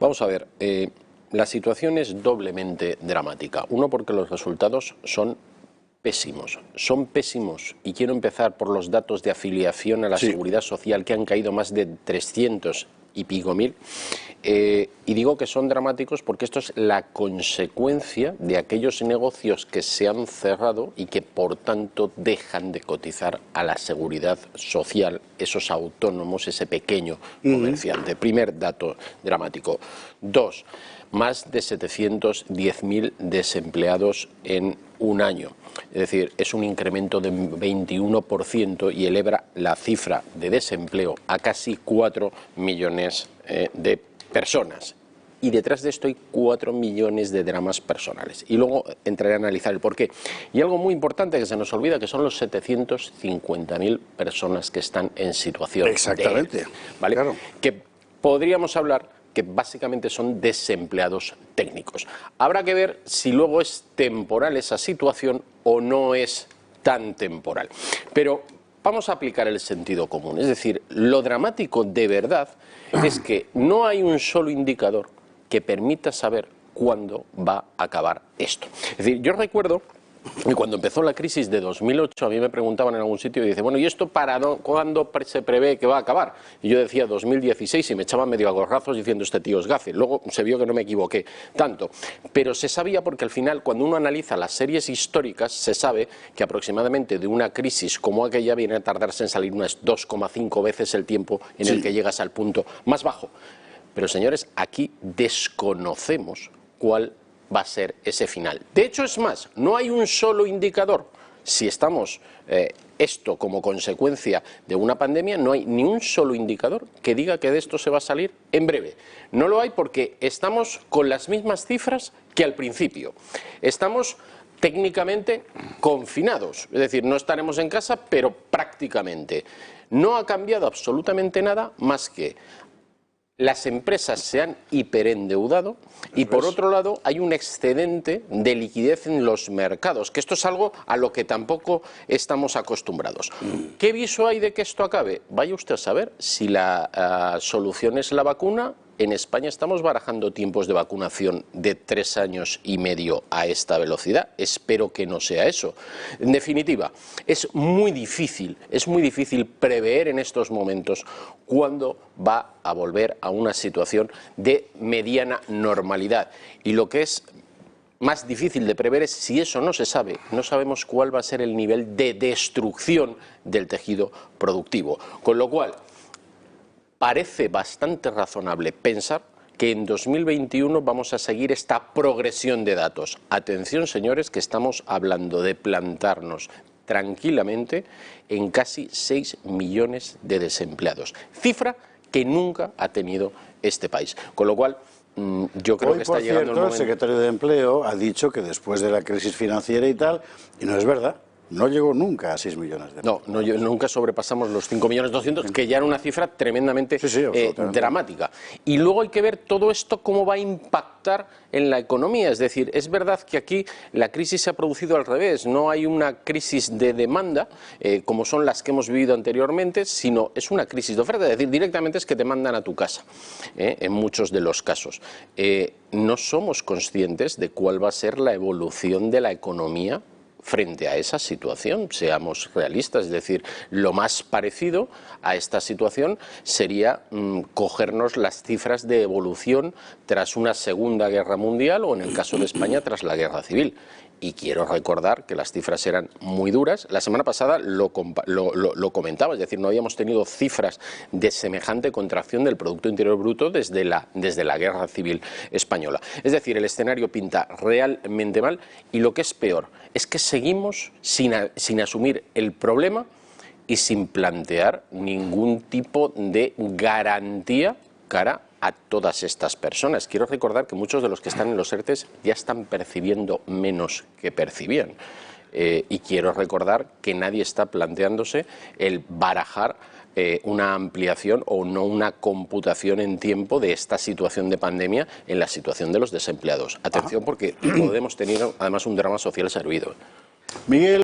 Vamos a ver, la situación es doblemente dramática. Uno, porque los resultados son pésimos. Son pésimos, y quiero empezar por los datos de afiliación a la Seguridad Social, que han caído más de 300 y pico mil. Y digo que son dramáticos porque esto es la consecuencia de aquellos negocios que se han cerrado y que por tanto dejan de cotizar a la Seguridad Social, esos autónomos, ese pequeño comerciante. Primer dato dramático. Dos, más de 710.000 desempleados en un año. Es decir, es un incremento de 21% y eleva la cifra de desempleo a casi 4 millones de personas. Y detrás de esto hay 4 millones de dramas personales. Y luego entraré a analizar el porqué. Y algo muy importante que se nos olvida, que son los 750.000 personas que están en situación Exactamente. ¿vale? Claro. Que podríamos hablar que básicamente son desempleados técnicos. Habrá que ver si luego es temporal esa situación o no es tan temporal. Pero vamos a aplicar el sentido común. Es decir, lo dramático de verdad es que no hay un solo indicador que permita saber cuándo va a acabar esto. Es decir, yo recuerdo que cuando empezó la crisis de 2008, a mí me preguntaban en algún sitio y dice, bueno, ¿y esto para cuándo se prevé que va a acabar? Y yo decía 2016 y me echaban medio a gorrazos diciendo, este tío es gafe. Luego se vio que no me equivoqué tanto. Pero se sabía porque al final, cuando uno analiza las series históricas, se sabe que aproximadamente de una crisis como aquella viene a tardarse en salir unas 2,5 veces el tiempo en el que llegas al punto más bajo. Pero señores, aquí desconocemos cuál va a ser ese final. De hecho, es más, no hay un solo indicador. Si estamos esto como consecuencia de una pandemia, no hay ni un solo indicador que diga que de esto se va a salir en breve. No lo hay porque estamos con las mismas cifras que al principio. Estamos técnicamente confinados, es decir, no estaremos en casa, pero prácticamente. No ha cambiado absolutamente nada más que las empresas se han hiperendeudado y por otro lado hay un excedente de liquidez en los mercados, que esto es algo a lo que tampoco estamos acostumbrados. ¿Qué viso hay de que esto acabe? Vaya usted a saber si la solución es la vacuna. En España estamos barajando tiempos de vacunación de 3 años y medio a esta velocidad. Espero que no sea eso. En definitiva, es muy difícil prever en estos momentos cuándo va a volver a una situación de mediana normalidad. Y lo que es más difícil de prever es si eso no se sabe, no sabemos cuál va a ser el nivel de destrucción del tejido productivo. Con lo cual, parece bastante razonable pensar que en 2021 vamos a seguir esta progresión de datos. Atención, señores, que estamos hablando de plantarnos tranquilamente en casi 6 millones de desempleados. Cifra que nunca ha tenido este país. Con lo cual, yo creo que está llegando el momento. El secretario de Empleo ha dicho que después de la crisis financiera y tal, y no es verdad, no llegó nunca a 6 millones de No, nunca sobrepasamos los 5.200.000, que ya era una cifra tremendamente dramática. Y luego hay que ver todo esto cómo va a impactar en la economía. Es decir, es verdad que aquí la crisis se ha producido al revés. No hay una crisis de demanda, como son las que hemos vivido anteriormente, sino es una crisis de oferta. Es decir, directamente es que te mandan a tu casa, en muchos de los casos. No somos conscientes de cuál va a ser la evolución de la economía frente a esa situación. Seamos realistas, es decir, lo más parecido a esta situación sería cogernos las cifras de evolución tras una Segunda Guerra Mundial o, en el caso de España, tras la Guerra Civil. Y quiero recordar que las cifras eran muy duras. La semana pasada lo comentaba, es decir, no habíamos tenido cifras de semejante contracción del Producto Interior Bruto desde la Guerra Civil Española. Es decir, el escenario pinta realmente mal y lo que es peor es que seguimos sin asumir el problema y sin plantear ningún tipo de garantía cara a todas estas personas. Quiero recordar que muchos de los que están en los ERTEs ya están percibiendo menos que percibían. Y quiero recordar que nadie está planteándose el barajar una ampliación o no una computación en tiempo de esta situación de pandemia en la situación de los desempleados. Atención, porque podemos tener además un drama social servido. Miguel.